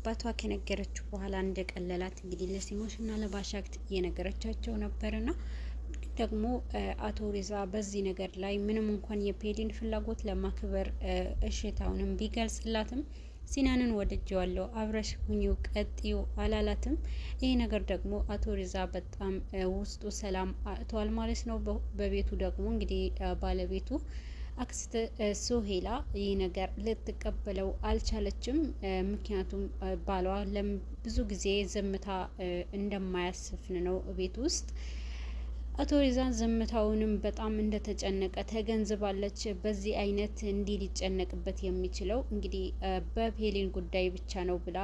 ለአባቷ ከነገረችው በኋላ እንደቀለላት እንግዲህ ለሲሞሽና ለባሻክት እየነገረቻቸው ነበርና ደግሞ አቶ ሪዛ በዚህ ነገር ላይ ምንም እንኳን የፔሊን ፍላጎት ለማክበር እሽታውንም ቢገልጽላትም ሲናንን ወድጀዋለሁ አብረሽ ሁኚው ቀጥዩ አላላትም። ይሄ ነገር ደግሞ አቶ ሪዛ በጣም ውስጡ ሰላም አጥቷል ማለት ነው። በቤቱ ደግሞ እንግዲህ ባለቤቱ አክስት ሶሄላ ይህ ነገር ልትቀበለው አልቻለችም። ምክንያቱም ባሏ ብዙ ጊዜ ዝምታ እንደማያስፍን ነው ቤት ውስጥ። አቶ ሪዛን ዝምታውንም በጣም እንደተጨነቀ ተገንዝባለች። በዚህ አይነት እንዲህ ሊጨነቅበት የሚችለው እንግዲህ በፔሊን ጉዳይ ብቻ ነው ብላ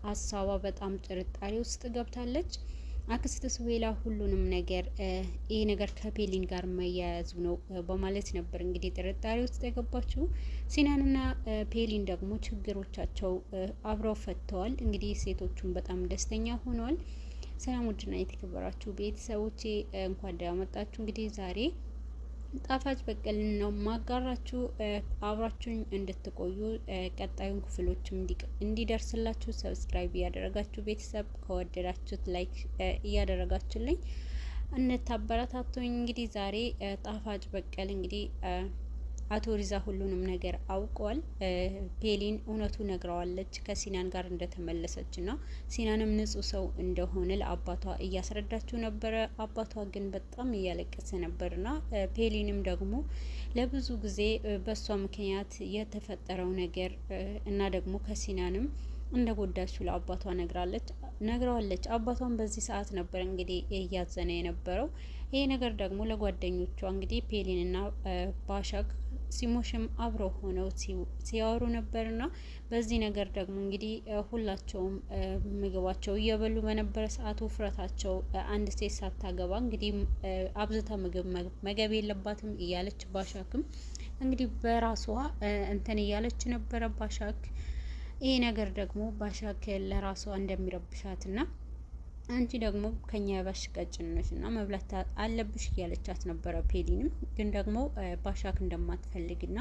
ሀሳቧ በጣም ጥርጣሬ ውስጥ ገብታለች። አክስት ሱሄላ ሁሉንም ነገር ይህ ነገር ከፔሊን ጋር መያያዙ ነው በማለት ነበር እንግዲህ ጥርጣሬ ውስጥ የገባችው። ሲናንና ፔሊን ደግሞ ችግሮቻቸው አብረው ፈተዋል። እንግዲህ ሴቶቹን በጣም ደስተኛ ሆነዋል። ሰላም ውድና የተከበራችሁ ቤተሰቦቼ እንኳን ደህና መጣችሁ። እንግዲህ ዛሬ ጣፋጭ በቀልን ነው ማጋራችሁ። አብራችሁኝ እንድትቆዩ ቀጣዩን ክፍሎችም እንዲደርስላችሁ ሰብስክራይብ እያደረጋችሁ ቤተሰብ ከወደዳችሁት ላይክ እያደረጋችሁልኝ እንታበረታቱኝ። እንግዲህ ዛሬ ጣፋጭ በቀል እንግዲህ አቶ ሪዛ ሁሉንም ነገር አውቀዋል። ፔሊን እውነቱ ነግረዋለች ከሲናን ጋር እንደተመለሰች ና ሲናንም ንጹህ ሰው እንደሆነ ለአባቷ እያስረዳችው ነበረ። አባቷ ግን በጣም እያለቀሰ ነበርና ፔሊንም ደግሞ ለብዙ ጊዜ በሷ ምክንያት የተፈጠረው ነገር እና ደግሞ ከሲናንም እንደ ጎዳችው ለአባቷ ነግረዋለች። አባቷን በዚህ ሰዓት ነበር እንግዲህ እያዘነ የነበረው። ይሄ ነገር ደግሞ ለጓደኞቿ እንግዲህ ፔሊንና ባሻክ ሲሞሽም አብረው ሆነው ሲያወሩ ነበርና በዚህ ነገር ደግሞ እንግዲህ ሁላቸውም ምግባቸው እየበሉ በነበረ ሰዓት ውፍረታቸው አንድ ሴት ሳታገባ እንግዲህ አብዝታ ምግብ መገብ የለባትም እያለች ባሻክም እንግዲህ በራሷ እንትን እያለች ነበረ። ባሻክ ይሄ ነገር ደግሞ ባሻክ ለራሷ እንደሚረብሻትና አንቺ ደግሞ ከኛ ያባሽ ቀጭን ነሽ እና መብላት አለብሽ እያለቻት ነበረ። ፔሊንም ግን ደግሞ ባሻክ እንደማትፈልግና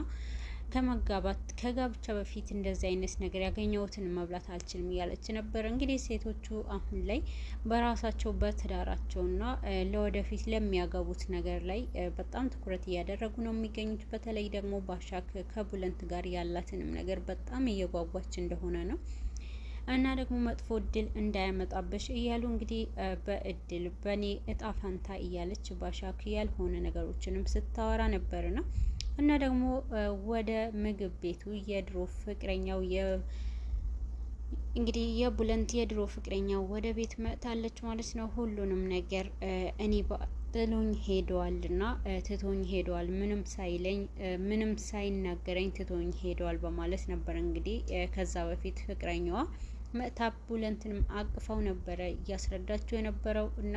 ከጋብቻ በፊት እንደዚህ አይነት ነገር ያገኘሁትን መብላት አልችልም እያለች ነበረ። እንግዲህ ሴቶቹ አሁን ላይ በራሳቸው በትዳራቸውና ለወደፊት ለሚያገቡት ነገር ላይ በጣም ትኩረት እያደረጉ ነው የሚገኙት። በተለይ ደግሞ ባሻክ ከቡለንት ጋር ያላትንም ነገር በጣም እየጓጓች እንደሆነ ነው እና ደግሞ መጥፎ እድል እንዳያመጣብሽ እያሉ እንግዲህ በእድል በኔ እጣ ፋንታ እያለች ባሻክ ያልሆነ ነገሮችንም ስታወራ ነበርና እና ደግሞ ወደ ምግብ ቤቱ የድሮ ፍቅረኛው እንግዲህ የቡለንት የድሮ ፍቅረኛው ወደ ቤት መጥታለች ማለት ነው። ሁሉንም ነገር እኔ ጥሎኝ ሄደዋልና ትቶኝ ሄደዋል፣ ምንም ሳይለኝ ምንም ሳይናገረኝ ትቶኝ ሄደዋል በማለት ነበር እንግዲህ ከዛ በፊት ፍቅረኛዋ መጥታ ቡለንትንም አቅፋው ነበረ እያስረዳቸው የነበረው እና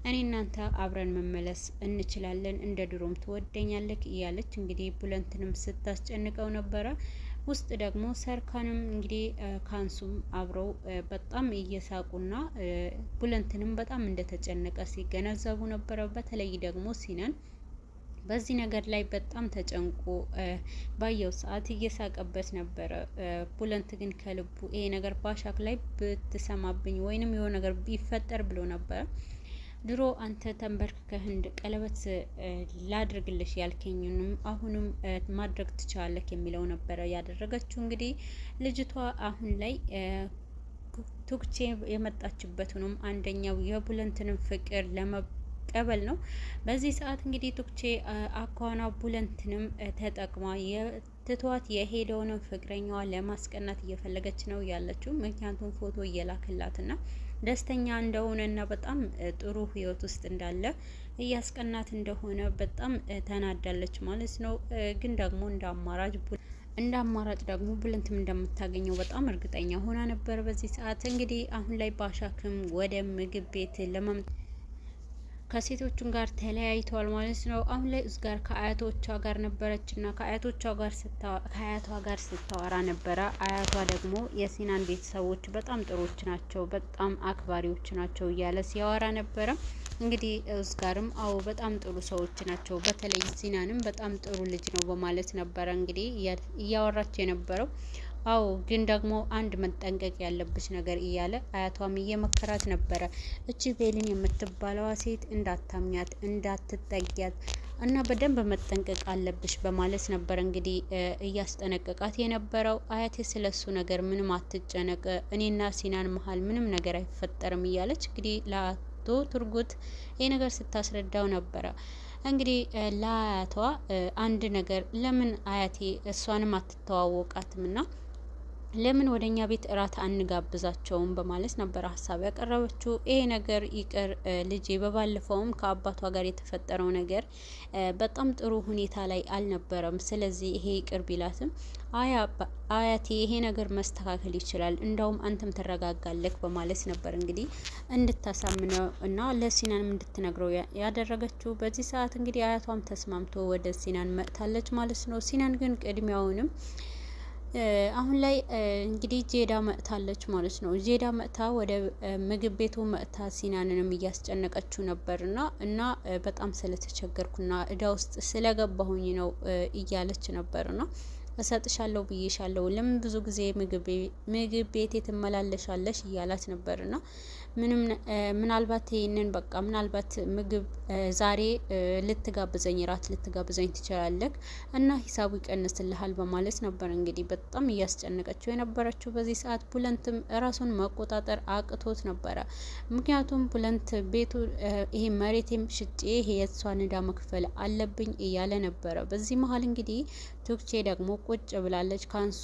እኔ እናንተ አብረን መመለስ እንችላለን፣ እንደ ድሮም ትወደኛለክ እያለች እንግዲህ ቡለንትንም ስታስጨንቀው ነበረ። ውስጥ ደግሞ ሰርካንም እንግዲህ ካንሱም አብረው በጣም እየሳቁና ቡለንትንም በጣም እንደተጨነቀ ሲገነዘቡ ነበረ። በተለይ ደግሞ ሲናን በዚህ ነገር ላይ በጣም ተጨንቆ ባየው ሰዓት እየሳቀበት ነበረ። ቡለንት ግን ከልቡ ይሄ ነገር ባሻክ ላይ ብትሰማብኝ ወይንም የሆነ ነገር ቢፈጠር ብሎ ነበረ። ድሮ አንተ ተንበርክከህ ቀለበት ላድርግልሽ ያልከኝንም አሁንም ማድረግ ትችላለህ የሚለው ነበረ ያደረገችው። እንግዲህ ልጅቷ አሁን ላይ ቱክቼ የመጣችበትንም አንደኛው የቡለንትንም ፍቅር ለመቀበል ነው። በዚህ ሰዓት እንግዲህ ቱክቼ አኳና ቡለንትንም ተጠቅማ ትቷት የሄደውንም ፍቅረኛዋ ለማስቀናት እየፈለገች ነው ያለችው። ምክንያቱም ፎቶ እየላክላትና ደስተኛ እንደሆነና በጣም ጥሩ ህይወት ውስጥ እንዳለ እያስቀናት እንደሆነ በጣም ተናዳለች ማለት ነው። ግን ደግሞ እንደ አማራጭ ደግሞ ቡለንትም እንደምታገኘው በጣም እርግጠኛ ሆና ነበር በዚህ ሰዓት። እንግዲህ አሁን ላይ ባሻክም ወደ ምግብ ቤት ከሴቶቹም ጋር ተለያይተዋል ማለት ነው። አሁን ላይ ጋር ከአያቶቿ ጋር ነበረችና ከአያቷ ጋር ስታወራ ነበረ። አያቷ ደግሞ የሲናን ቤተሰቦች በጣም ጥሩዎች ናቸው፣ በጣም አክባሪዎች ናቸው እያለ ሲያወራ ነበረ። እንግዲህ ጋርም አዎ በጣም ጥሩ ሰዎች ናቸው፣ በተለይ ሲናንም በጣም ጥሩ ልጅ ነው በማለት ነበረ እንግዲህ እያወራች የነበረው። አዎ ግን ደግሞ አንድ መጠንቀቅ ያለብሽ ነገር እያለ አያቷም እየመከራት ነበረ። እቺ ፔሊን የምትባለዋ ሴት እንዳታምኛት፣ እንዳትጠጊያት እና በደንብ መጠንቀቅ አለብሽ በማለት ነበር እንግዲህ እያስጠነቀቃት የነበረው። አያቴ ስለሱ ነገር ምንም አትጨነቅ፣ እኔና ሲናን መሀል ምንም ነገር አይፈጠርም እያለች እንግዲህ ለአቶ ቱርጉት ይህ ነገር ስታስረዳው ነበረ። እንግዲህ ለአያቷ አንድ ነገር ለምን አያቴ እሷንም አትተዋወቃትም ና ለምን ወደኛ ቤት እራት አንጋብዛቸውም በማለት ነበር ሀሳብ ያቀረበችው። ይሄ ነገር ይቅር ልጄ፣ በባለፈውም ከአባቷ ጋር የተፈጠረው ነገር በጣም ጥሩ ሁኔታ ላይ አልነበረም። ስለዚህ ይሄ ይቅር ቢላትም አያቴ ይሄ ነገር መስተካከል ይችላል፣ እንዳውም አንተም ትረጋጋለክ በማለት ነበር እንግዲህ እንድታሳምነው እና ለሲናንም እንድትነግረው ያደረገችው። በዚህ ሰዓት እንግዲህ አያቷም ተስማምቶ ወደ ሲናን መጥታለች ማለት ነው። ሲናን ግን ቅድሚያውንም አሁን ላይ እንግዲህ ጄዳ መጥታለች ማለት ነው። ጄዳ መጥታ ወደ ምግብ ቤቱ መጥታ ሲናንንም እያስጨነቀችው ነበርና እና በጣም ስለተቸገርኩና እዳ ውስጥ ስለገባሁኝ ነው እያለች ነበርና እሰጥሻለሁ ብዬሻለሁ፣ ለምን ብዙ ጊዜ ምግብ ቤቴ ትመላለሻለሽ እያላት ነበርና ምናልባት ይሄንን በቃ ምናልባት ምግብ ዛሬ ልትጋብዘኝ ራት ልትጋብዘኝ ትችላለህ እና ሂሳቡ ይቀንስልሃል በማለት ነበር እንግዲህ በጣም እያስጨነቀችው የነበረችው። በዚህ ሰዓት ቡለንትም ራሱን መቆጣጠር አቅቶት ነበረ። ምክንያቱም ቡለንት ቤቱ ይሄ መሬቴም ሽጬ ይሄ የእሷን ዕዳ መክፈል አለብኝ እያለ ነበረ። በዚህ መሀል እንግዲህ ቱክቼ ደግሞ ቁጭ ብላለች። ካንሱ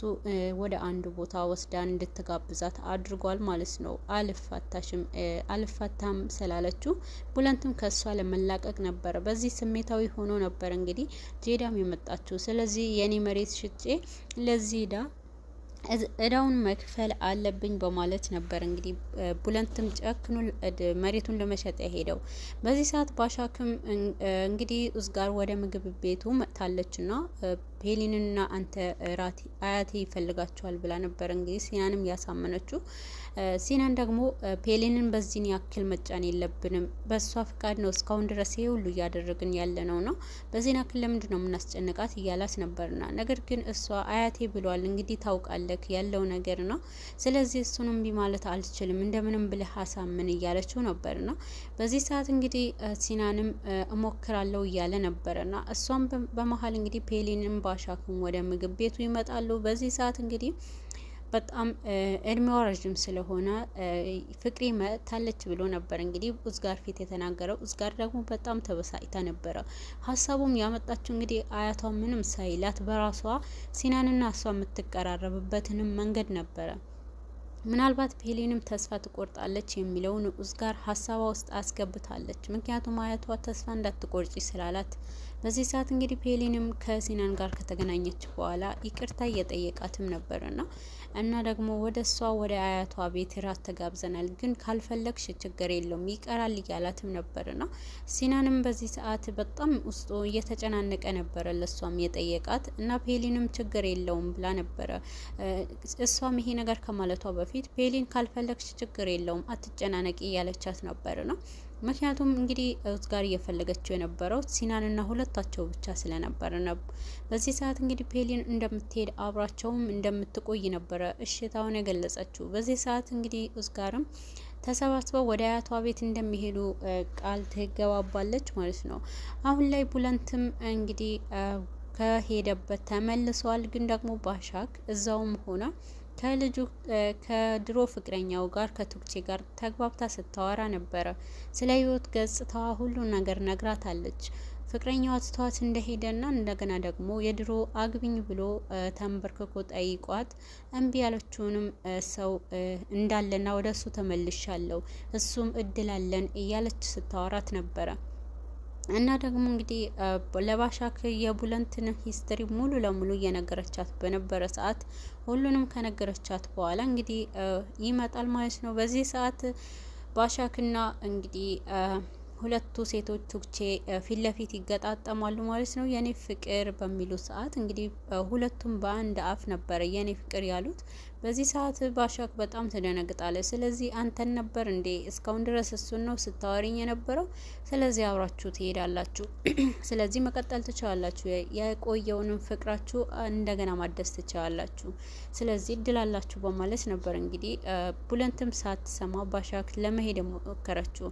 ወደ አንድ ቦታ ወስዳ እንድትጋብዛት አድርጓል ማለት ነው። አልፋታም ስላለችው ቡለንትም ከሷ ለመላቀቅ ነበረ። በዚህ ስሜታዊ ሆኖ ነበር እንግዲህ ጄዳም የመጣችው። ስለዚህ የኔ መሬት ሽጬ ለዚህ እዳውን መክፈል አለብኝ በማለት ነበር እንግዲህ ቡለንትም ጨክኖ መሬቱን ለመሸጥ ሄደው። በዚህ ሰዓት ባሻክም እንግዲህ ኡዝጋር ወደ ምግብ ቤቱ መጥታለችና ፔሊንና አንተ ራቲ አያቴ ይፈልጋቸዋል ብላ ነበር እንግዲህ ሲናንም ያሳመነችው። ሲናን ደግሞ ፔሊንን በዚህን ያክል መጫን የለብንም፣ በሷ ፍቃድ ነው እስካሁን ድረስ ይሄ ሁሉ እያደረግን ያለ ነው በዚህን ያክል ለምንድን ነው የምናስጨንቃት እያላት ነበርና፣ ነገር ግን እሷ አያቴ ብሏል እንግዲህ ታውቃለህ ያለው ነገር ነው። ስለዚህ እሱንም ቢ ማለት አልችልም፣ እንደምንም ብለህ አሳምን እያለችው ነበርና በዚህ ሰዓት እንግዲህ ሲናንም እሞክራለሁ እያለ ነበርና እሷም በመሀል እንግዲህ ፔሊንም ባሻክም ወደ ምግብ ቤቱ ይመጣሉ። በዚህ ሰዓት እንግዲህ በጣም እድሜዋ ረጅም ስለሆነ ፍቅሬ መጥታለች ብሎ ነበር እንግዲህ ኡዝጋር ፊት የተናገረው። ኡዝጋር ደግሞ በጣም ተበሳጭታ ነበረ። ሀሳቡም ያመጣችው እንግዲህ አያቷ ምንም ሳይላት በራሷ ሲናንና እሷ የምትቀራረብበትንም መንገድ ነበረ። ምናልባት ፔሊንም ተስፋ ትቆርጣለች የሚለውን ኡዝጋር ሀሳቧ ውስጥ አስገብታለች። ምክንያቱም አያቷ ተስፋ እንዳትቆርጪ ስላላት። በዚህ ሰዓት እንግዲህ ፔሊንም ከሲናን ጋር ከተገናኘች በኋላ ይቅርታ እየጠየቃትም ነበርና እና ደግሞ ወደ እሷ ወደ አያቷ ቤት ራት ተጋብዘናል፣ ግን ካልፈለግሽ ችግር የለውም ይቀራል እያላትም ነበርና ሲናንም በዚህ ሰዓት በጣም ውስጡ እየተጨናነቀ ነበረ ለሷም የጠየቃት እና ፔሊንም ችግር የለውም ብላ ነበረ። እሷም ይሄ ነገር ከማለቷ በፊት ፔሊን ካልፈለግሽ ችግር የለውም አትጨናነቂ እያለቻት ነበርና ምክንያቱም እንግዲህ ኡዝጋር እየፈለገችው የነበረው ሲናንና ሁለታቸው ብቻ ስለነበር ነው። በዚህ ሰዓት እንግዲህ ፔሊን እንደምትሄድ አብራቸውም እንደምትቆይ ነበረ እሽታውን የገለጸችው። በዚህ ሰዓት እንግዲህ ኡዝጋርም ተሰባስበው ወደ አያቷ ቤት እንደሚሄዱ ቃል ትገባባለች ማለት ነው። አሁን ላይ ቡለንትም እንግዲህ ከሄደበት ተመልሷል። ግን ደግሞ ባሻክ እዛውም ሆነ ከልጁ ከድሮ ፍቅረኛው ጋር ከቱክቼ ጋር ተግባብታ ስታወራ ነበረ። ስለ ህይወት ገጽታዋ ሁሉ ነገር ነግራታለች። ፍቅረኛዋ ትቷት እንደሄደና እንደገና ደግሞ የድሮ አግቢኝ ብሎ ተንበርክኮ ጠይቋት እምቢ ያለችውንም ሰው እንዳለና ወደ እሱ ተመልሻለሁ እሱም እድል አለን እያለች ስታወራት ነበረ። እና ደግሞ እንግዲህ ለባሻክ የቡለንትን ሂስትሪ ሙሉ ለሙሉ እየነገረቻት በነበረ ሰዓት ሁሉንም ከነገረቻት በኋላ እንግዲህ ይመጣል ማለት ነው። በዚህ ሰዓት ባሻክና እንግዲህ ሁለቱ ሴቶች ቱክቼ ፊት ለፊት ይገጣጠማሉ ማለት ነው። የኔ ፍቅር በሚሉ ሰዓት እንግዲህ ሁለቱም በአንድ አፍ ነበረ የኔ ፍቅር ያሉት። በዚህ ሰዓት ባሻክ በጣም ትደነግጣለች። ስለዚህ አንተን ነበር እንዴ እስካሁን ድረስ እሱን ነው ስታወሪኝ የነበረው? ስለዚህ አብራችሁ ትሄዳላችሁ። ስለዚህ መቀጠል ትችላላችሁ። የቆየውንም ፍቅራችሁ እንደገና ማደስ ትችላላችሁ። ስለዚህ እድላላችሁ በማለት ነበር እንግዲህ ቡለንትም ሳትሰማ ባሻክ ለመሄድ ሞከረችው።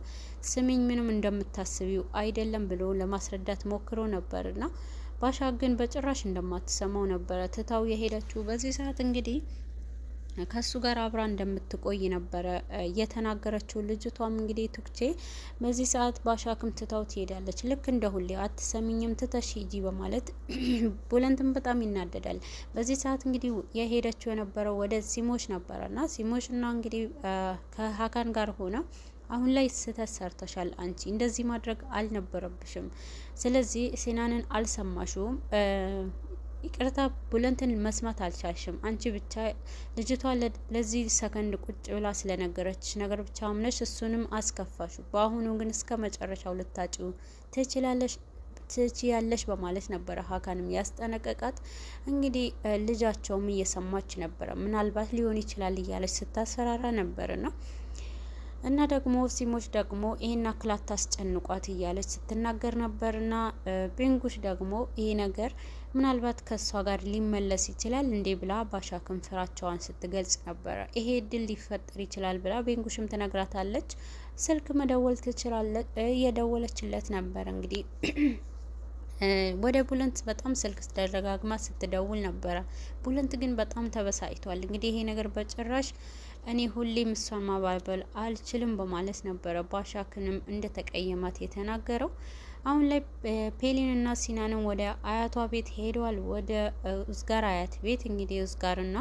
ስሚኝ ምንም እንደምታስቢው አይደለም ብሎ ለማስረዳት ሞክሮ ነበርና ባሻክ ግን በጭራሽ እንደማትሰማው ነበረ ትታው የሄደችው። በዚህ ሰዓት እንግዲህ ከሱ ጋር አብራ እንደምትቆይ ነበረ የተናገረችው። ልጅቷም እንግዲህ ቱክቼ በዚህ ሰዓት ባሻክም ትታው ትሄዳለች። ልክ እንደ ሁሌ አትሰሚኝም ትተሽ ሂጂ በማለት ቡለንትም በጣም ይናደዳል። በዚህ ሰዓት እንግዲህ የሄደችው የነበረው ወደ ሲሞሽ ነበረና ሲሞሽና እንግዲህ ከሀካን ጋር ሆነ አሁን ላይ ስህተት ሰርተሻል፣ አንቺ እንደዚህ ማድረግ አልነበረብሽም። ስለዚህ ሲናንን አልሰማሽውም፣ ይቅርታ ቡለንትን መስማት አልቻልሽም። አንቺ ብቻ ልጅቷ ለዚህ ሰከንድ ቁጭ ብላ ስለነገረችሽ ነገር ብቻ አምነሽ እሱንም አስከፋሹ። በአሁኑ ግን እስከ መጨረሻው ልታጭው ትችያለሽ በማለት ነበረ ሀካንም ያስጠነቀቃት። እንግዲህ ልጃቸውም እየሰማች ነበረ። ምናልባት ሊሆን ይችላል እያለች ስታስፈራራ ነበርና እና ደግሞ ሲሞች ደግሞ ይሄን አክል አታስጨንቋት እያለች ስትናገር ነበርና ቤንጉሽ ደግሞ ይሄ ነገር ምናልባት ከሷ ጋር ሊመለስ ይችላል እንዴ ብላ ባሻክም ፍራቻዋን ስትገልጽ ነበረ። ይሄ እድል ሊፈጠር ይችላል ብላ ቤንጉሽም ትነግራታለች። ስልክ መደወል ትችላለች። እየደወለችለት ነበር እንግዲህ ወደ ቡለንት በጣም ስልክ ደጋግማ ስትደውል ነበረ። ቡለንት ግን በጣም ተበሳጭቷል። እንግዲህ ይሄ ነገር በጭራሽ እኔ ሁሌም እሷን ማባበል አልችልም በማለት ነበረ ባሻክንም እንደተቀየማት የተናገረው። አሁን ላይ ፔሊንና ሲናንም ወደ አያቷ ቤት ሄደዋል። ወደ ኡዝጋር አያት ቤት እንግዲህ ኡዝጋርና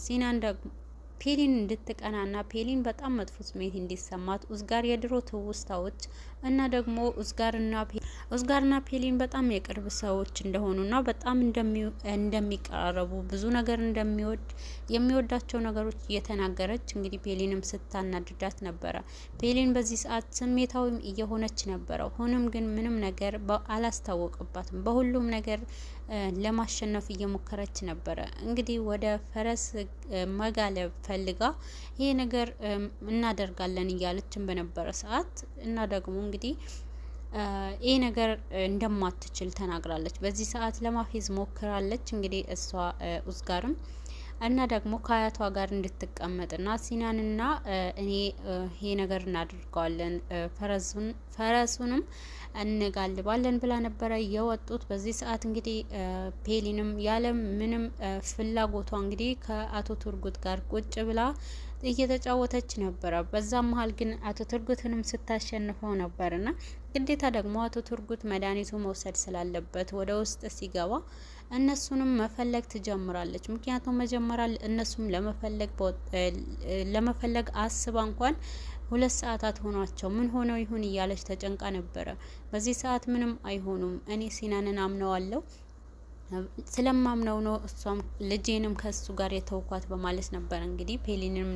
ሲናን ደግሞ ፔሊን እንድትቀናና ፔሊን በጣም መጥፎ ስሜት እንዲሰማት ኡዝጋር የድሮ ትውስታዎች እና ደግሞ ኡዝጋርና ፔሊን በጣም የቅርብ ሰዎች እንደሆኑና በጣም እንደሚቀራረቡ ብዙ ነገር የሚወዳቸው ነገሮች እየተናገረች እንግዲህ ፔሊንም ስታናድዳት ነበረ። ፔሊን በዚህ ሰዓት ስሜታዊም እየሆነች ነበረ። ሆኖም ግን ምንም ነገር አላስታወቅባትም። በሁሉም ነገር ለማሸነፍ እየሞከረች ነበረ። እንግዲህ ወደ ፈረስ መጋለብ ፈልጋ ይሄ ነገር እናደርጋለን እያለችን በነበረ ሰዓት እና ደግሞ እንግዲህ ይሄ ነገር እንደማትችል ተናግራለች። በዚህ ሰዓት ለማፌዝ ሞክራለች። እንግዲህ እሷ ኡዝጋርም እና ደግሞ ከአያቷ ጋር እንድትቀመጥና ሲናንና እኔ ይሄ ነገር እናደርገዋለን ፈረሱንም እንጋልባለን ብላ ነበረ የወጡት። በዚህ ሰዓት እንግዲህ ፔሊንም ያለ ምንም ፍላጎቷ እንግዲህ ከአቶ ቱርጉት ጋር ቁጭ ብላ እየተጫወተች ነበረ። በዛ መሀል ግን አቶ ቱርጉትንም ስታሸንፈው ነበርና ግዴታ ደግሞ አቶ ቱርጉት መድኃኒቱ መውሰድ ስላለበት ወደ ውስጥ ሲገባ እነሱንም መፈለግ ትጀምራለች። ምክንያቱም መጀመሪያ እነሱም ለመፈለግ አስባ እንኳን 2 ሰዓታት ሆኗቸው ምን ሆነው ይሁን እያለች ተጨንቃ ነበረ። በዚህ ሰዓት ምንም አይሆኑም፣ እኔ ሲናንን አምነዋለሁ፣ ስለማምነው ነው እሷም ልጄንም ከሱ ጋር የተውኳት በማለት ነበር እንግዲህ ፔሊንም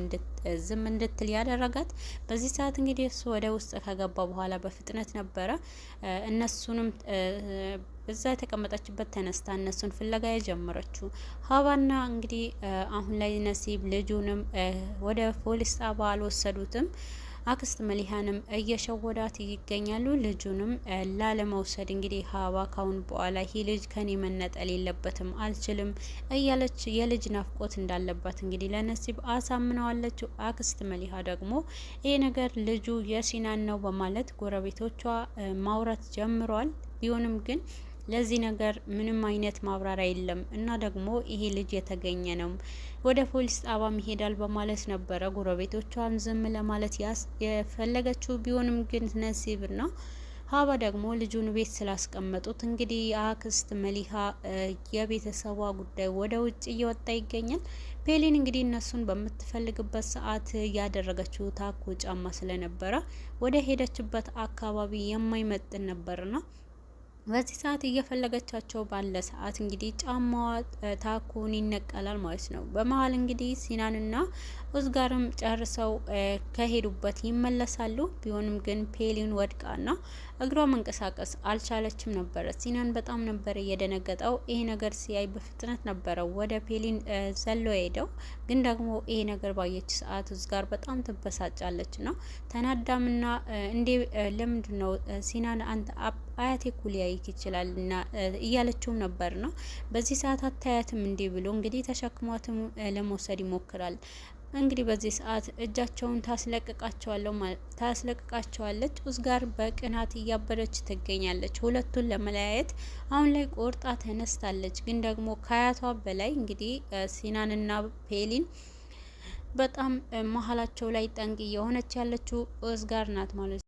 ዝም እንድትል ያደረጋት። በዚህ ሰዓት እንግዲህ እሱ ወደ ውስጥ ከገባ በኋላ በፍጥነት ነበረ እነሱንም እዛ የተቀመጠችበት ተነስታ እነሱን ፍለጋ የጀመረችው። ሀባና እንግዲህ አሁን ላይ ነሲብ ልጁንም ወደ ፖሊስ ጣቢያ አልወሰዱትም። አክስት መሊሃንም እየሸወዳት ይገኛሉ። ልጁንም ላለመውሰድ እንግዲህ ሀባ ካሁን በኋላ ይህ ልጅ ከኔ መነጠል የለበትም አልችልም እያለች የልጅ ናፍቆት እንዳለባት እንግዲህ ለነሲብ አሳምነዋለች። አክስት መሊሃ ደግሞ ይሄ ነገር ልጁ የሲናን ነው በማለት ጎረቤቶቿ ማውራት ጀምሯል። ቢሆንም ግን ለዚህ ነገር ምንም አይነት ማብራሪያ የለም እና ደግሞ ይሄ ልጅ የተገኘ ነው ወደ ፖሊስ ጣቢያም ይሄዳል በማለት ነበረ ጎረቤቶቿን ዝም ለማለት የፈለገችው። ቢሆንም ግን ነሲብና ሀባ ደግሞ ልጁን ቤት ስላስቀመጡት እንግዲህ የአክስት መሊሃ የቤተሰቧ ጉዳይ ወደ ውጭ እየወጣ ይገኛል። ፔሊን እንግዲህ እነሱን በምትፈልግበት ሰዓት ያደረገችው ታኮ ጫማ ስለነበረ ወደ ሄደችበት አካባቢ የማይመጥን ነበርና በዚህ ሰዓት እየፈለገቻቸው ባለ ሰዓት እንግዲህ ጫማዋ ታኮን ይነቀላል ማለት ነው። በመሀል እንግዲህ ሲናንና ኡዝጋርም ጨርሰው ከሄዱበት ይመለሳሉ። ቢሆንም ግን ፔሊን ወድቃና እግሯ መንቀሳቀስ አልቻለችም ነበረ። ሲናን በጣም ነበረ እየደነገጠው። ይሄ ነገር ሲያይ በፍጥነት ነበረ ወደ ፔሊን ዘሎ ሄደው። ግን ደግሞ ይሄ ነገር ባየች ሰዓት ኡዝጋር በጣም ትበሳጫለች ና ተናዳምና እንዴ ለምንድን ነው ሲናን አንተ አያቴ እኮ ሊያይክ ይችላል እና እያለችውም ነበር ነው። በዚህ ሰዓት አታያትም እንዴ ብሎ እንግዲህ ተሸክሟትም ለመውሰድ ይሞክራል። እንግዲህ በዚህ ሰዓት እጃቸውን ታስለቅቃቸዋለች። ኡዝጋር በቅናት እያበረች ትገኛለች። ሁለቱን ለመለያየት አሁን ላይ ቆርጣ ተነስታለች። ግን ደግሞ ከአያቷ በላይ እንግዲህ ሲናንና ፔሊን በጣም መሀላቸው ላይ ጠንቅ የሆነች ያለችው ኡዝጋር ናት ማለት ነው።